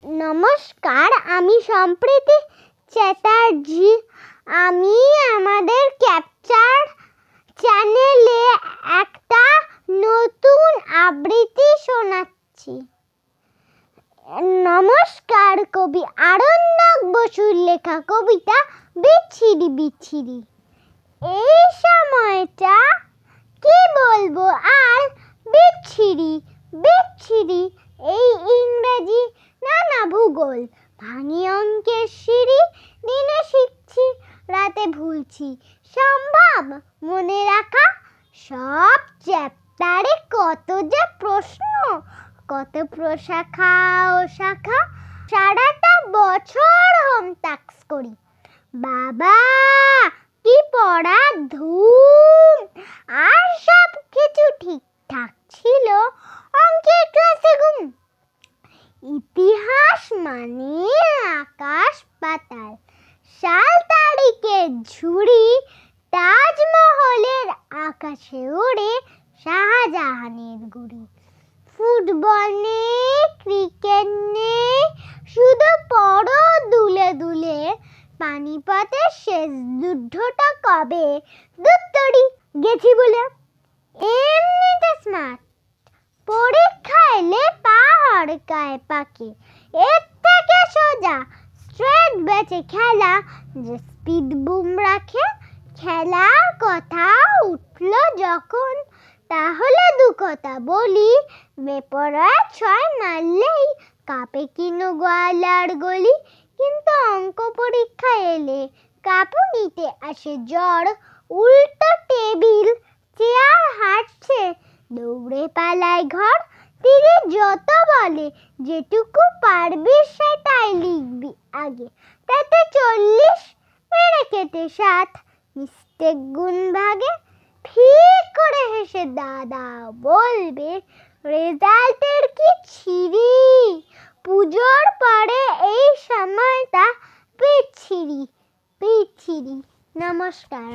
নমস্কার, আমি সম্প্রীতি চ্যাটার্জি। আমি আমাদের ক্যাপচার চ্যানেলে একটা নতুন আবৃত্তি শোনাচ্ছি। নমস্কার, কবি আরণ্যক বসুর লেখা কবিতা বিচ্ছিরি বিচ্ছিরি। এই সময়টা কি বলবো আর, বিচ্ছিরি বিচ্ছিরি। এই ইংরেজি নানা ভূগোল, ভাঙি অঙ্কের সিঁড়ি, দিনে শিখছি রাতে ভুলছি, সম্ভব মনে রাখা? সব চ্যাপ্টারে কত যে প্রশ্ন, কত প্রশাখা ও শাখা। সারাটা বছর হোম টাস্ক করি, বাবা কি পড়ার ধুম। আর সব কিছু ঠিকঠাক ছিল, অঙ্কের ক্লাসে ঘুম। ইতিহাস মানে আকাশ পাতাল, সাল তারিখের ঝুড়ি, তাজমহলের আকাশে ওড়ে শাহজাহানের গুড়ি। ফুটবল নেই, ক্রিকেট নেই, শুধু পড়ো দুলে দুলে। পানিপথের শেষ যুদ্ধটা কবে, দুত্তরি গেছি বলে। এমনিতে স্মার্ট, পরীক্ষা এলে পাহাড় গায়ে পাকে। এর থেকে সোজা স্ট্রেট বেঁচে খেলা, যে স্পিড বুম রাখে। খেলার কথা উঠলো যখন, তাহলে দু কথা বলি। বেপরোয়া ছয় মারলেই কাঁপে কিনো গোয়ালার গলি। কিন্তু অঙ্ক পরীক্ষা এলে কাঁপুনিতে আসে জ্বর। উল্টো টেবিল চেয়ার হাঁটছে, দৌড়ে পালায় ঘর। দিদি যত বলে যেটুকু পারবি সেটাই লিখবি আগে, তাতে 40 মেরে কেটে 7, মিস্টেক গুণ ভাগে। ঠিক করে হেসে দাদা বলবে, রেজাল্টের কি ছিরি। পুজোর পরে এই সময়টা বিচ্ছিরি বিচ্ছিরি। নমস্কার।